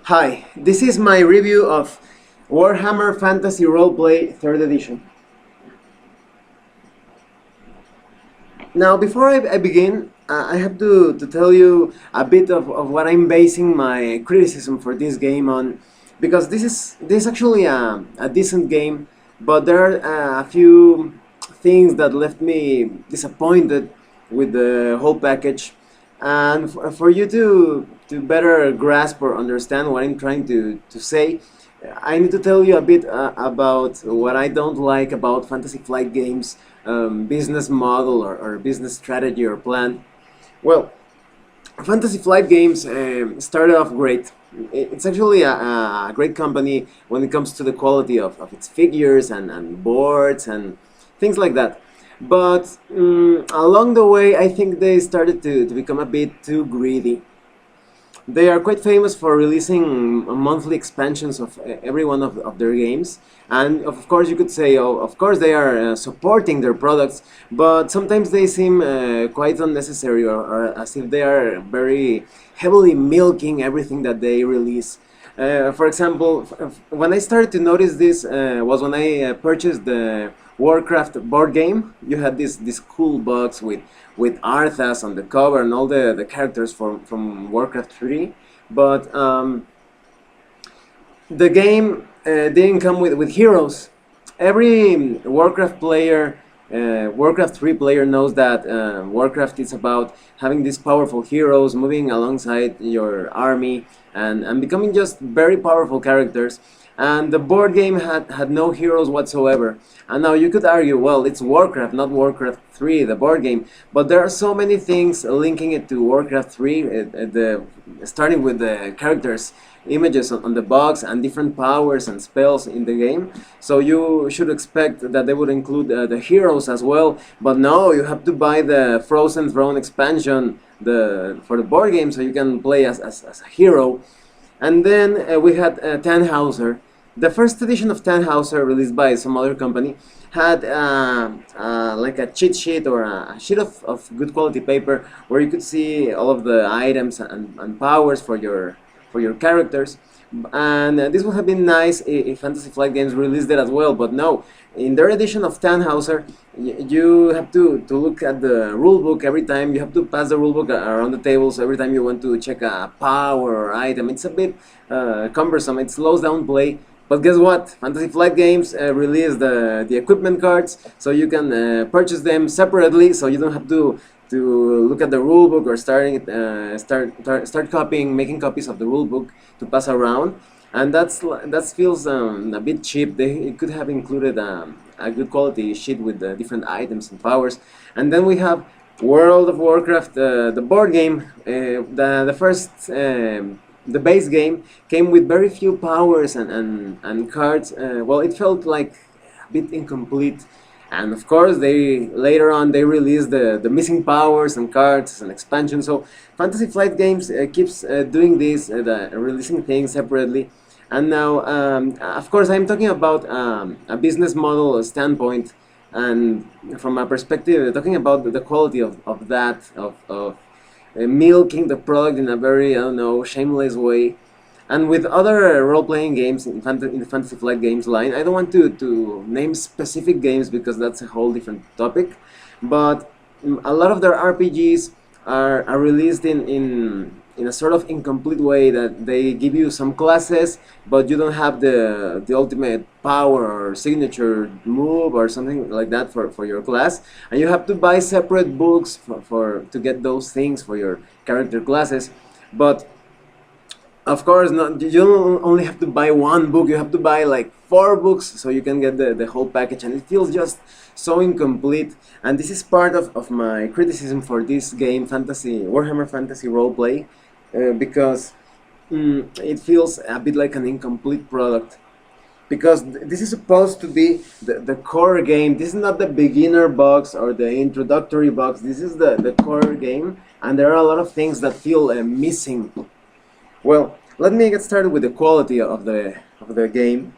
Hi, this is my review of Warhammer Fantasy Roleplay 3rd Edition. Now, before I begin, I have to tell you a bit of what I'm basing my criticism for this game on, because this is actually a decent game, but there are a few things that left me disappointed with the whole package, and for you to better grasp or understand what I'm trying to say, I need to tell you a bit about what I don't like about Fantasy Flight Games business model or business strategy or plan. Well, Fantasy Flight Games started off great. It's actually a great company when it comes to the quality of its figures and boards and things like that. But along the way, I think they started to become a bit too greedy. They are quite famous for releasing monthly expansions of every one of their games, and of course you could say, oh, of course they are supporting their products, but sometimes they seem quite unnecessary, or as if they are very heavily milking everything that they release. For example, when I started to notice this was when I purchased the Warcraft board game. You had this cool box with Arthas on the cover and all the characters from Warcraft 3, but the game didn't come with heroes. Every Warcraft 3 player knows that Warcraft is about having these powerful heroes moving alongside your army and becoming just very powerful characters. And the board game had no heroes whatsoever. And now you could argue, well, it's Warcraft, not Warcraft 3, the board game. But there are so many things linking it to Warcraft 3, starting with the characters, images on the box, and different powers and spells in the game. So you should expect that they would include the heroes as well. But no, you have to buy the Frozen Throne expansion for the board game so you can play as a hero. And then we had Tannhauser. The first edition of Tannhauser, released by some other company, had like a cheat sheet or a sheet of good quality paper where you could see all of the items and powers for your characters. And this would have been nice if Fantasy Flight Games released it as well, but no. In their edition of Tannhauser, you have to look at the rulebook every time. You have to pass the rulebook around the table, so every time you want to check a power or item, it's a bit cumbersome. It slows down play. But guess what? Fantasy Flight Games released the equipment cards, so you can purchase them separately, so you don't have to look at the rulebook or start copying, making copies of the rulebook to pass around, and that feels a bit cheap. They could have included a good quality sheet with the different items and powers. And then we have World of Warcraft, the board game. The first. The base game came with very few powers and cards. Well, it felt like a bit incomplete. And of course, they later on they released the missing powers and cards as an expansion. So Fantasy Flight Games keeps doing this, releasing things separately. And now, of course, I'm talking about a business model standpoint, and from a perspective, talking about the quality of that, of milking the product in a very, I don't know, shameless way. And with other role-playing games in the Fantasy Flight Games line, I don't want to name specific games because that's a whole different topic, but a lot of their RPGs are released in a sort of incomplete way, that they give you some classes, but you don't have the ultimate power or signature move or something like that for your class, and you have to buy separate books to get those things for your character classes. But of course, not, you don't only have to buy one book, you have to buy like 4 books so you can get the whole package, and it feels just so incomplete. And this is part of my criticism for this game, Warhammer Fantasy Roleplay, because it feels a bit like an incomplete product. Because this is supposed to be the core game. This is not the beginner box or the introductory box. This is the core game, and there are a lot of things that feel missing. Well, let me get started with the quality of the game.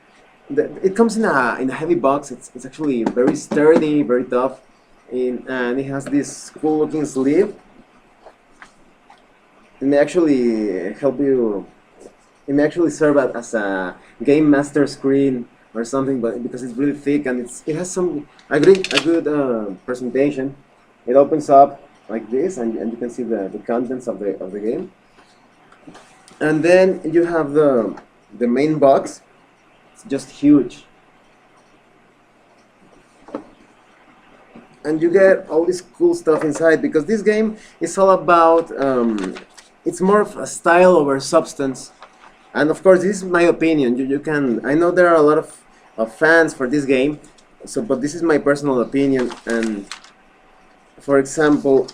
It comes in a heavy box. It's actually very sturdy, very tough, and it has this cool looking sleeve. It may actually help you it may actually serve as a game master screen or something, but because it's really thick and it has a good presentation. It opens up like this, and you can see the contents of the game. And then you have the main box. It's just huge, and you get all this cool stuff inside because this game is all about. It's more of a style over substance. And of course, this is my opinion. You can. I know there are a lot of fans for this game, so but this is my personal opinion. And for example,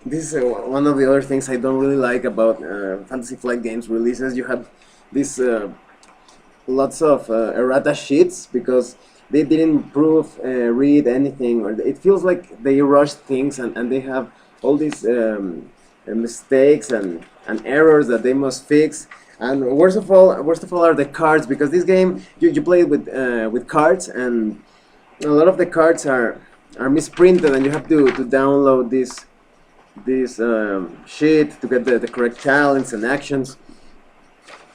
this is one of the other things I don't really like about Fantasy Flight Games releases. You have this lots of errata sheets because they didn't read anything, or it feels like they rushed things, and they have all these mistakes and errors that they must fix. And worst of all are the cards, because this game you play it with cards, and a lot of the cards are misprinted, and you have to download this sheet to get the correct talents and actions.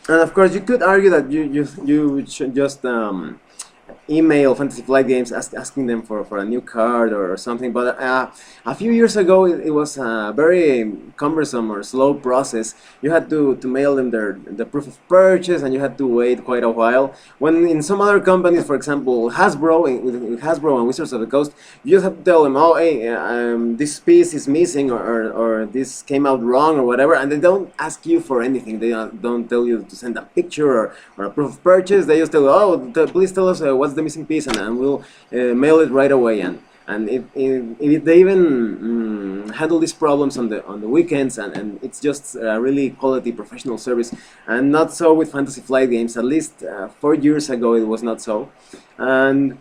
And of course, you could argue that you should just email Fantasy Flight Games asking them for a new card or something. But a few years ago, it was a very cumbersome or slow process. You had to mail them the proof of purchase, and you had to wait quite a while. When in some other companies, for example Hasbro, with Hasbro and Wizards of the Coast, you just have to tell them, oh hey, this piece is missing, or this came out wrong, or whatever, and they don't ask you for anything. They don't tell you to send a picture or a proof of purchase. They just tell you, oh, please tell us what's the missing piece, and we'll mail it right away. And if they even handle these problems on the weekends, and it's just a really quality professional service. And not so with Fantasy Flight Games. At least 4 years ago, it was not so. And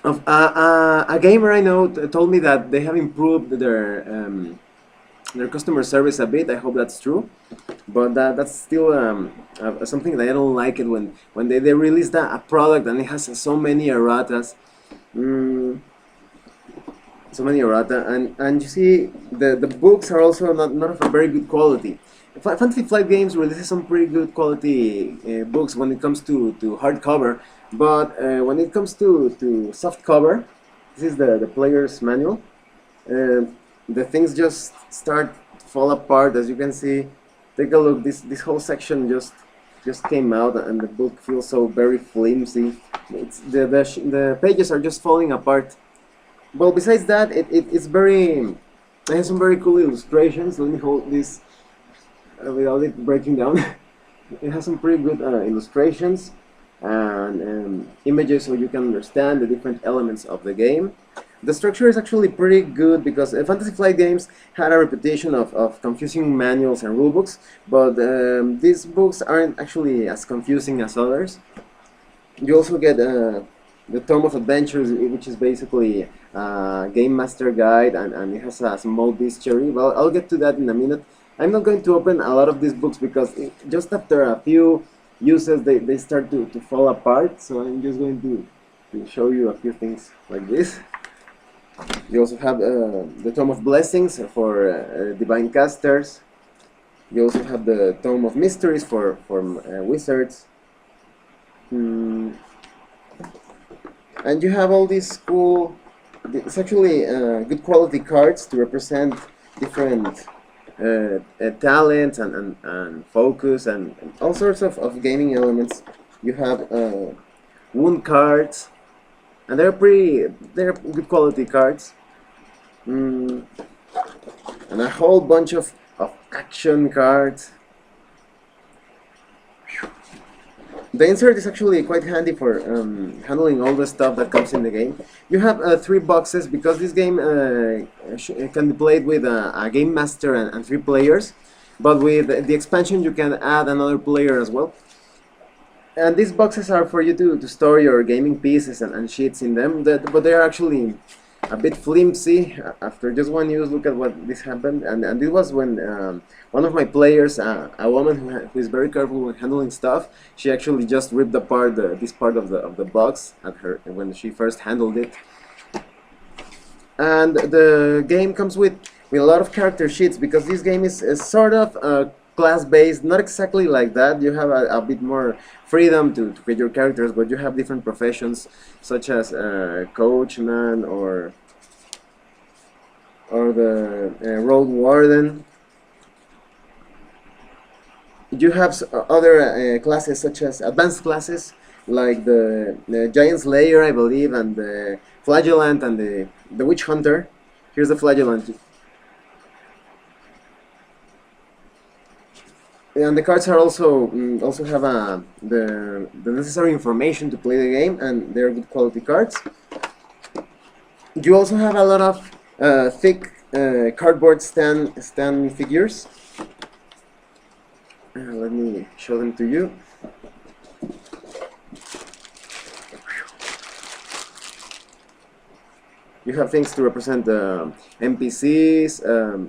a gamer I know told me that they have improved their customer service a bit. I hope that's true, but that's still something that I don't like it when they release a product and it has so many erratas. So many errata, and you see the books are also not of a very good quality. Fantasy Flight Games releases some pretty good quality books when it comes to hardcover, but when it comes to soft cover, this is the player's manual. The things just start to fall apart, as you can see. Take a look. This whole section just came out, and the book feels so very flimsy. The pages are just falling apart. Well, besides that, it has some very cool illustrations. Let me hold this without it breaking down. It has some pretty good illustrations and images, so you can understand the different elements of the game. The structure is actually pretty good because Fantasy Flight Games had a reputation of confusing manuals and rulebooks, but these books aren't actually as confusing as others. You also get the Tome of Adventures, which is basically a Game Master Guide, and it has a small bestiary. Well, I'll get to that in a minute. I'm not going to open a lot of these books because just after a few uses they start to fall apart, so I'm just going to show you a few things like this. You also have the Tome of Blessings for Divine Casters. You also have the Tome of Mysteries for Wizards. And you have all these cool, it's actually good quality cards to represent different talents and focus and all sorts of gaming elements. You have wound cards, and they're good quality cards. And a whole bunch of action cards. The insert is actually quite handy for handling all the stuff that comes in the game. You have 3 boxes because this game can be played with a game master and 3 players, but with the expansion you can add another player as well. And these boxes are for you to store your gaming pieces and sheets in them, but they are actually a bit flimsy. After just one use, look at what this happened, and this was when one of my players, a woman who is very careful when handling stuff, she actually just ripped apart this part of the box when she first handled it. And the game comes with a lot of character sheets because this game is sort of class based, not exactly like that. You have a bit more freedom to create your characters, but you have different professions such as coachman or the road warden. You have other classes such as advanced classes like the giant slayer, I believe, and the flagellant and the witch hunter. Here's the flagellant. And the cards are also also have the necessary information to play the game, and they're good quality cards. You also have a lot of thick cardboard stand figures. Let me show them to you. You have things to represent NPCs,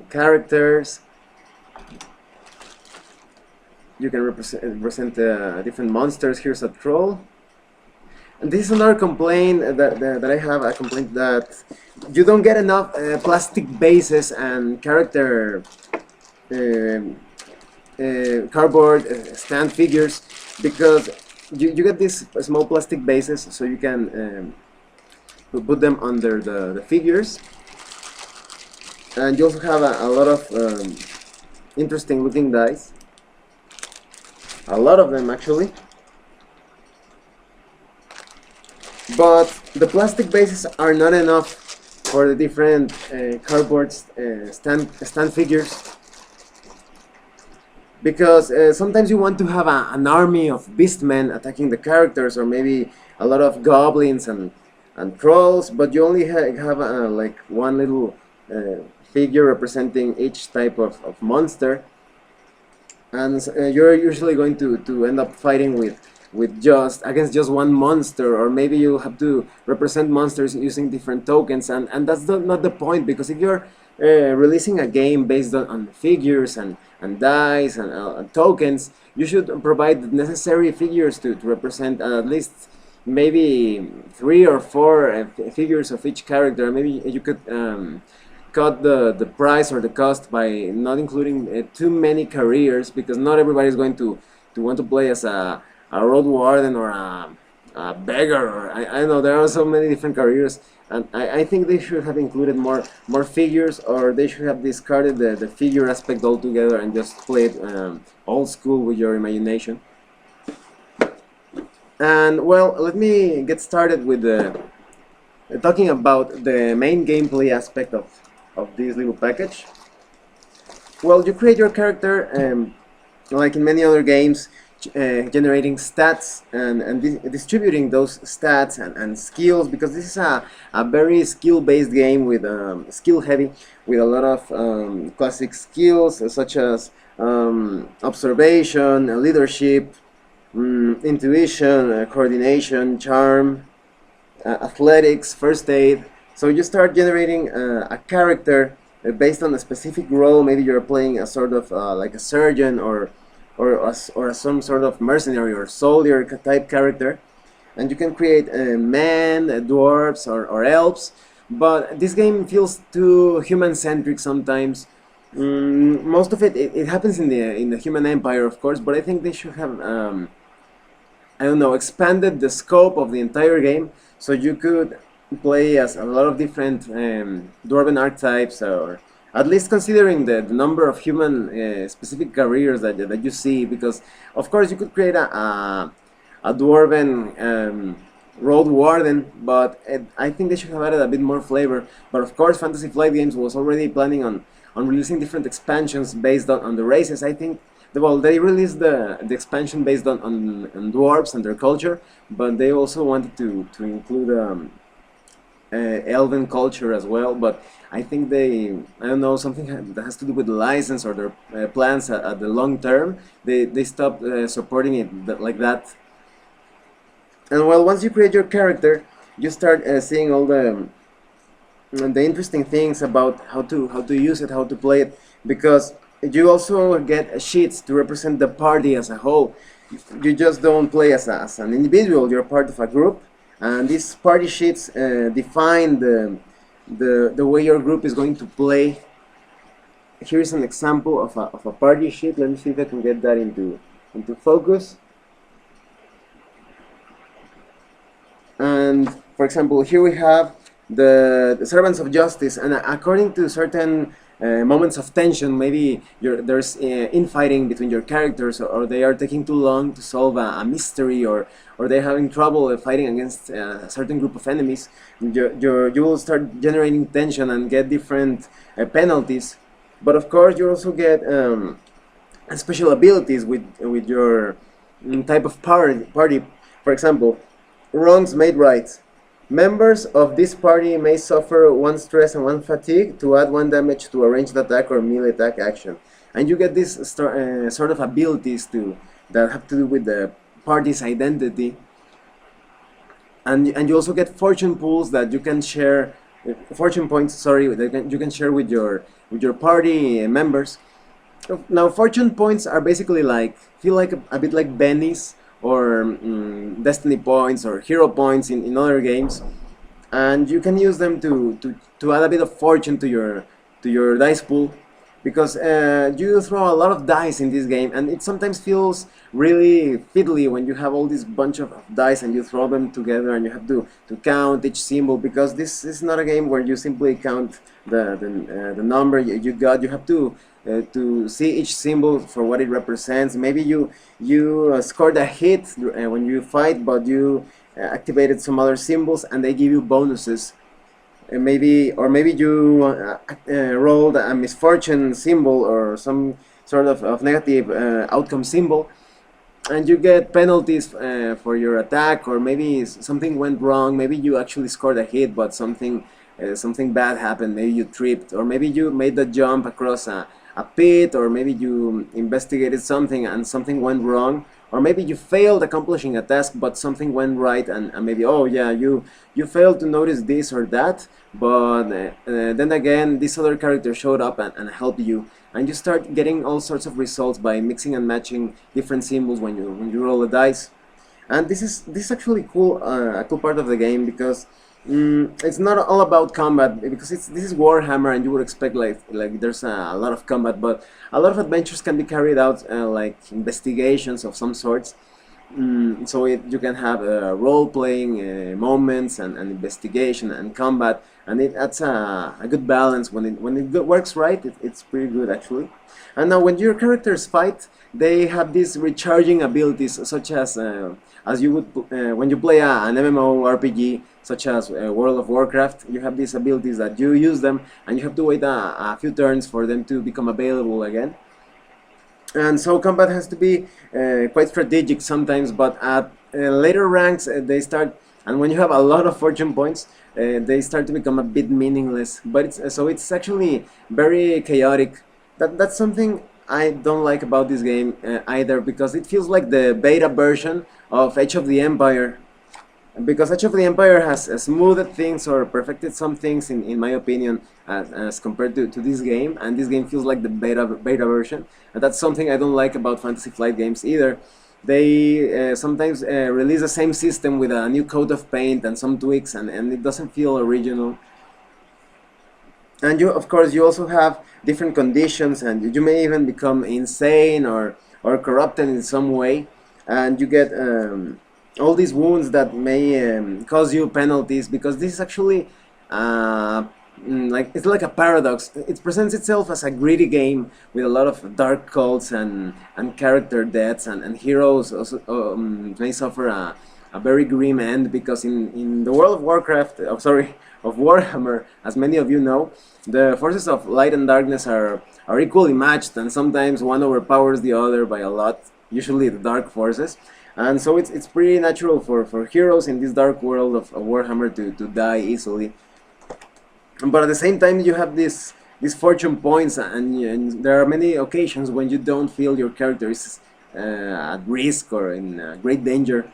characters. You can represent different monsters. Here's a troll. And this is another complaint that I have, a complaint that you don't get enough plastic bases and character cardboard stand figures, because you get these small plastic bases so you can put them under the figures. And you also have a lot of interesting looking dice. A lot of them actually. But the plastic bases are not enough for the different cardboard stand figures, because sometimes you want to have an army of beastmen attacking the characters, or maybe a lot of goblins and trolls, but you only have like one little figure representing each type of monster, and you're usually going to end up fighting with against just one monster, or maybe you have to represent monsters using different tokens, and that's not the point, because if you're releasing a game based on figures and dice and tokens, you should provide the necessary figures to represent at least maybe 3 or 4 figures of each character. Maybe you could cut the price or the cost by not including too many careers, because not everybody is going to want to play as a road warden or a beggar, or I don't know, there are so many different careers, and I think they should have included more figures, or they should have discarded the figure aspect altogether and just played old school with your imagination. And well, let me get started with talking about the main gameplay aspect of this little package. Well, you create your character like in many other games, generating stats and distributing those stats and skills, because this is a very skill-based game, with skill-heavy, with a lot of classic skills such as observation, leadership, intuition, coordination, charm, athletics, first aid. So you start generating a character based on a specific role. Maybe you're playing a sort of like a surgeon, or some sort of mercenary or soldier type character, and you can create men, dwarves, or elves. But this game feels too human-centric sometimes. Most of it happens in the Human Empire, of course, but I think they should have I don't know, expanded the scope of the entire game, so you could play as a lot of different dwarven archetypes, or at least considering the number of human specific careers that you see, because of course you could create a dwarven road warden, but I think they should have added a bit more flavor. But of course, Fantasy Flight Games was already planning on releasing different expansions based on the races. I think, well, they released the expansion based on dwarves and their culture, but they also wanted to include elven culture as well. But I think I don't know, something that has to do with the license or their plans at the long term, they stopped supporting it like that. And well, once you create your character, you start seeing all the interesting things about how to use it, how to play it, because you also get sheets to represent the party as a whole. You just don't play as an individual, you're part of a group, and these party sheets define the way your group is going to play. here's an example of a party sheet. Let me see if I can get that into focus. And for example, here we have the servants of justice, and according to certain moments of tension, maybe there's infighting between your characters, or they are taking too long to solve a mystery, or they're having trouble fighting against a certain group of enemies. You will start generating tension and get different penalties. But of course, you also get special abilities with your type of party. For example, wrongs made right. Members of this party may suffer one stress and one fatigue to add one damage to a ranged attack or melee attack action. And you get these sort of abilities that have to do with the party's identity. And you also get fortune pools that you can share, fortune points, sorry, that you can share with your party members. Now, fortune points are basically like, feel like a bit like bennies or destiny points or hero points in other games, and you can use them to add a bit of fortune to your dice pool, because you throw a lot of dice in this game, and it sometimes feels really fiddly when you have all this bunch of dice and you throw them together and you have to count each symbol, because this is not a game where you simply count the number you got. You have to see each symbol for what it represents. Maybe you scored a hit when you fight, but you activated some other symbols and they give you bonuses. Maybe you rolled a misfortune symbol or some sort of negative outcome symbol, and you get penalties for your attack, or maybe something went wrong. Maybe you actually scored a hit, but something bad happened. Maybe you tripped, or maybe you made the jump across a pit, or maybe you investigated something and something went wrong, or maybe you failed accomplishing a task but something went right, and maybe, oh yeah, you failed to notice this or that, but then again this other character showed up and helped you, and you start getting all sorts of results by mixing and matching different symbols when you roll the dice. And this is actually cool, a cool part of the game, because it's not all about combat, because this is Warhammer and you would expect like there's a lot of combat, but a lot of adventures can be carried out like investigations of some sorts. So you can have role-playing moments and investigation and combat, and that's a good balance. When it works right, it's pretty good actually. And now when your characters fight, they have these recharging abilities, such as you would when you play an MMORPG such as World of Warcraft. You have these abilities that you use them, and you have to wait a few turns for them to become available again. And so combat has to be quite strategic sometimes, but at later ranks they start, and when you have a lot of fortune points, they start to become a bit meaningless. But it's actually very chaotic. That's something I don't like about this game either, because it feels like the beta version of Age of the Empire. Because Age of the Empire has smoothed things or perfected some things, in my opinion, as compared to this game, and this game feels like the beta version, and that's something I don't like about Fantasy Flight games either. They sometimes release the same system with a new coat of paint and some tweaks, and it doesn't feel original. And of course, you also have different conditions, and you may even become insane or corrupted in some way, and you get all these wounds that may cause you penalties, because this is actually it's like a paradox. It presents itself as a greedy game with a lot of dark cults and character deaths, and heroes also may suffer a very grim end, because in the world of Warcraft, sorry, of Warhammer, as many of you know, the forces of light and darkness are equally matched, and sometimes one overpowers the other by a lot, usually the dark forces. And so it's pretty natural for heroes in this dark world of Warhammer to die easily. But at the same time, you have these fortune points, and there are many occasions when you don't feel your character is at risk or in great danger.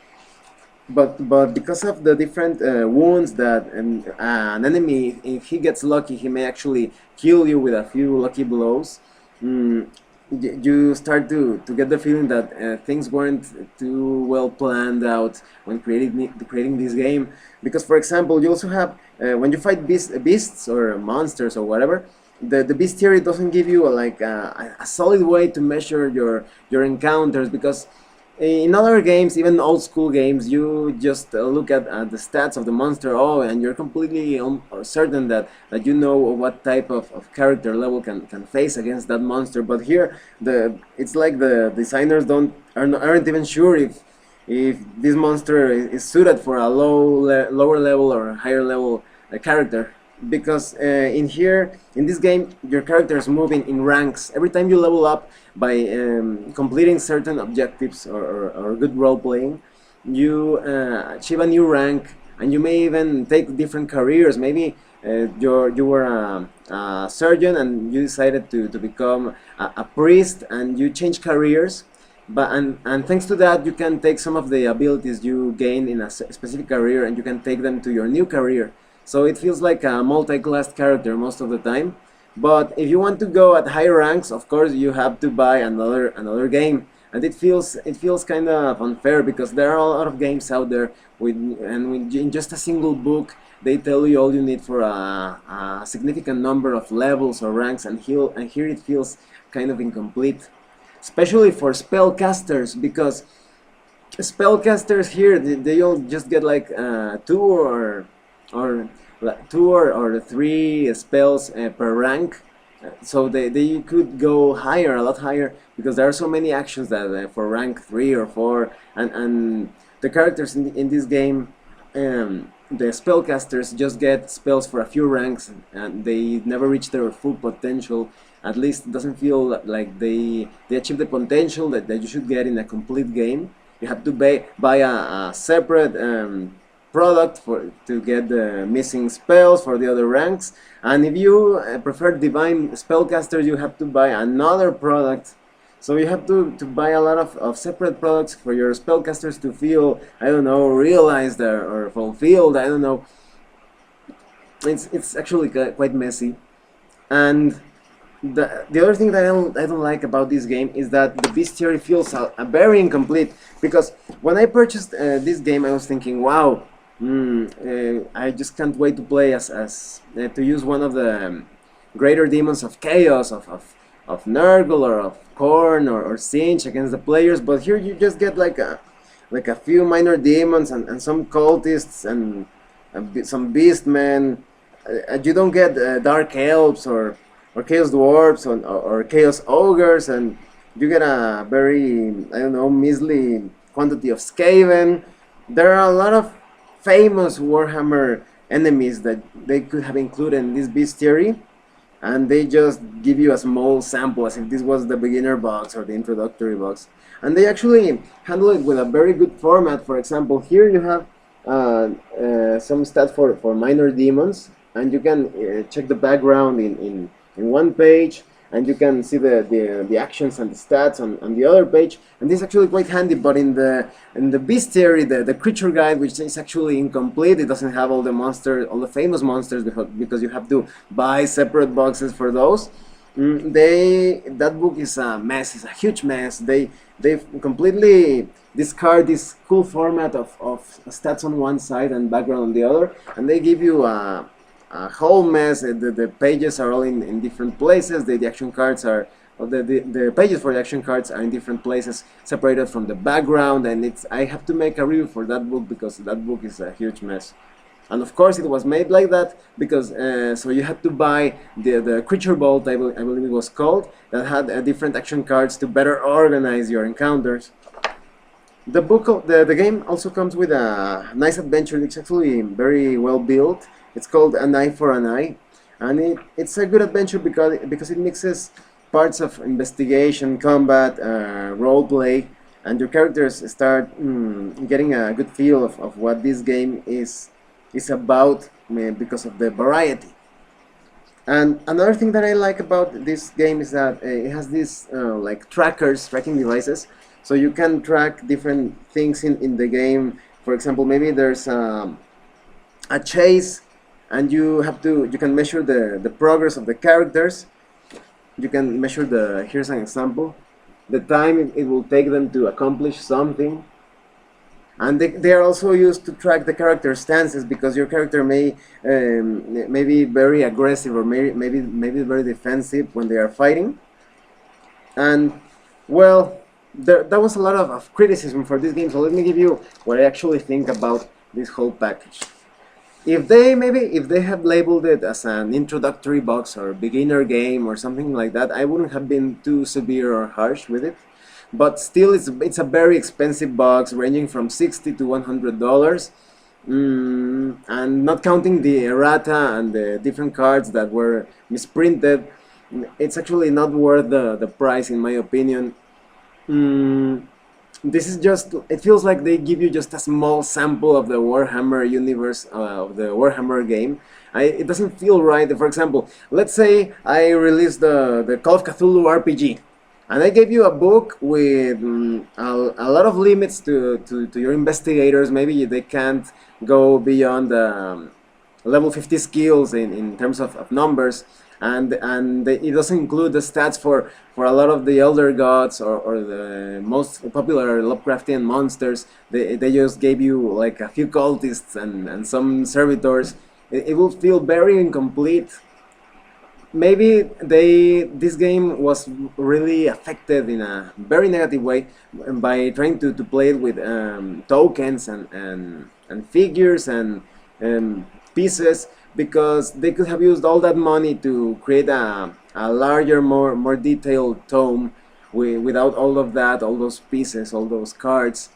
But because of the different wounds that an enemy, if he gets lucky, he may actually kill you with a few lucky blows. Mm, you start to get the feeling that things weren't too well planned out when creating this game. Because, for example, you also have when you fight beasts or monsters or whatever, the bestiary doesn't give you like a solid way to measure your encounters, because in other games, even old school games, you just look at the stats of the monster, oh, and you're completely certain that you know what type of character level can face against that monster. But here, it's like the designers aren't even sure if this monster is suited for a lower level or higher level character, because in this game your character is moving in ranks every time you level up by completing certain objectives or good role playing. You achieve a new rank, and you may even take different careers. Maybe you were a surgeon and you decided to become a priest, and you change careers, and thanks to that you can take some of the abilities you gain in a specific career, and you can take them to your new career. So it feels like a multi-class character most of the time. But if you want to go at high ranks, of course you have to buy another game, and it feels kind of unfair, because there are a lot of games out there in just a single book they tell you all you need for a significant number of levels or ranks, and here it feels kind of incomplete, especially for spellcasters, because spellcasters here they all just get like or two or three spells per rank. So they could go higher, a lot higher, because there are so many actions that for rank 3 or 4, and the characters in this game, the spellcasters just get spells for a few ranks, and they never reach their full potential. At least it doesn't feel like they achieve the potential that you should get in a complete game. You have to buy a separate product to get the missing spells for the other ranks, and if you prefer divine spellcasters, you have to buy another product. So you have to buy a lot of separate products for your spellcasters to feel, I don't know, realized or fulfilled. I don't know. It's actually quite messy. And the other thing that I don't like about this game is that the bestiary feels very incomplete, because when I purchased this game, I was thinking, wow, I just can't wait to play to use one of the greater demons of chaos, of Nurgle or of Korn or Sinch against the players. But here you just get like a few minor demons and some cultists and some beastmen. You don't get dark elves or chaos dwarves or chaos ogres, and you get a very, I don't know, measly quantity of Skaven. There are a lot of famous Warhammer enemies that they could have included in this bestiary, and they just give you a small sample as if this was the beginner box or the introductory box. And they actually handle it with a very good format. For example, here you have some stats for minor demons, and you can check the background in one page, and you can see the actions and the stats on the other page, and this is actually quite handy. But in the bestiary, the creature guide, which is actually incomplete, it doesn't have all the famous monsters, because you have to buy separate boxes for those. That book is a mess. It's a huge mess. They completely discard this cool format of stats on one side and background on the other, and they give you a whole mess. The pages are all in different places. The action cards are, the pages for the action cards are in different places, separated from the background, and I have to make a review for that book, because that book is a huge mess. And of course it was made like that because so you had to buy the creature vault, I believe it was called, that had different action cards to better organize your encounters. The game also comes with a nice adventure. It's actually very well built. It's called An Eye for an Eye, and it's a good adventure because it mixes parts of investigation, combat, roleplay, and your characters start getting a good feel of what this game is about because of the variety. And another thing that I like about this game is that it has these like tracking devices, so you can track different things in the game. For example, maybe there's a chase, and you can measure the progress of the characters. You can measure here's an example, the time it will take them to accomplish something. and they are also used to track the character stances, because your character may be very aggressive, or maybe very defensive when they are fighting. And well, that was a lot of criticism for this game, so let me give you what I actually think about this whole package. If they had labeled it as an introductory box or beginner game or something like that, I wouldn't have been too severe or harsh with it. But still, it's a very expensive box, ranging from $60 to $100, and not counting the errata and the different cards that were misprinted. It's actually not worth the price, in my opinion. Mm, this is just, it feels like they give you just a small sample of the Warhammer universe, of the Warhammer game. It doesn't feel right. For example, let's say I release the Call of Cthulhu RPG, and I gave you a book with a lot of limits to your investigators. Maybe they can't go beyond level 50 skills in terms of numbers, and it doesn't include the stats for a lot of the elder gods, or the most popular Lovecraftian monsters. They just gave you like a few cultists and some servitors. It will feel very incomplete. Maybe this game was really affected in a very negative way by trying to play it with tokens and figures and pieces, because they could have used all that money to create a larger, more detailed tome without all of that, all those pieces, all those cards.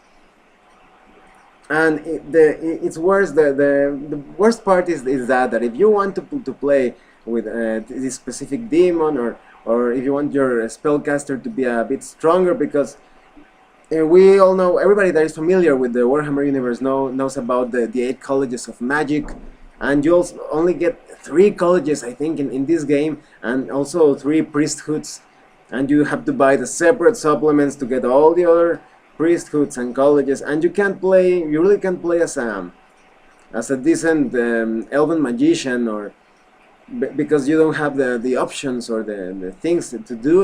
And it's worse. The worst part is that if you want to play with this specific demon, or if you want your spellcaster to be a bit stronger, because we all know, everybody that is familiar with the Warhammer universe knows about the 8 colleges of magic, and you also only get 3 colleges, I think, in this game, and also 3 priesthoods, and you have to buy the separate supplements to get all the other priesthoods and colleges, and you really can't play as a decent elven magician, or because you don't have the options or the things to do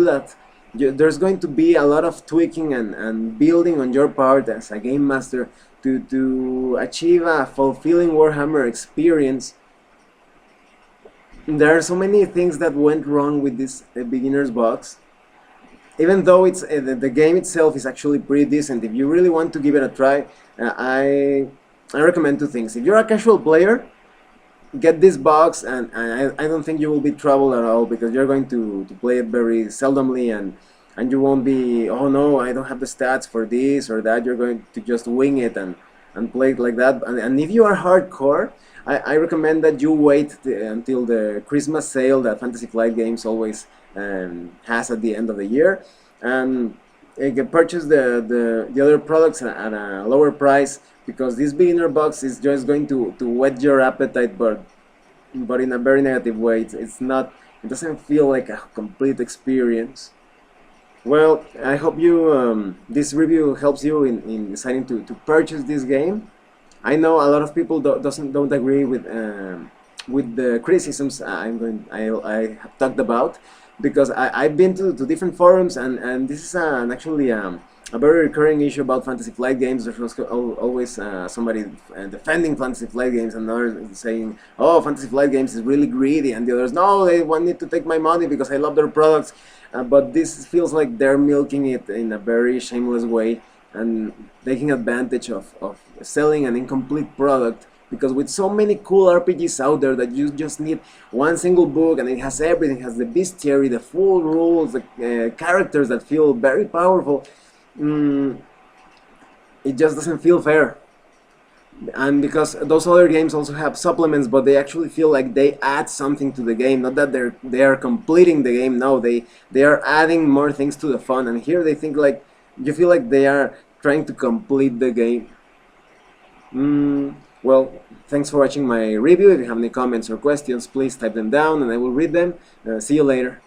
that. There's going to be a lot of tweaking and building on your part as a game master to achieve a fulfilling Warhammer experience. There are so many things that went wrong with this beginner's box, even though it's the game itself is actually pretty decent. If you really want to give it a try, I recommend 2 things. If you're a casual player, get this box, and I don't think you will be troubled at all, because you're going to play it very seldomly, and you won't be, oh no, I don't have the stats for this or that. You're going to just wing it and play it like that. And if you are hardcore, I recommend that you wait until the Christmas sale that Fantasy Flight Games always has at the end of the year, and you can purchase the other products at a lower price, because this beginner box is just going to whet your appetite, but in a very negative way. It's not, it doesn't feel like a complete experience. Well, I hope this review helps you in deciding to purchase this game. I know a lot of people don't agree with the criticisms I have talked about, because I've been to different forums, and this is actually a very recurring issue about Fantasy Flight Games. There's always somebody defending Fantasy Flight Games, and others saying, oh, Fantasy Flight Games is really greedy, and the others, no, they want me to take my money because I love their products. But this feels like they're milking it in a very shameless way, and taking advantage of selling an incomplete product, because with so many cool RPGs out there that you just need one single book, and it has everything. It has the bestiary, the full rules, the characters that feel very powerful. It just doesn't feel fair. And because those other games also have supplements, but they actually feel like they add something to the game, not that they are completing the game. No, they are adding more things to the fun, and here they think like, you feel like they are trying to complete the game. Well, thanks for watching my review. If you have any comments or questions, please type them down and I will read them. See you later.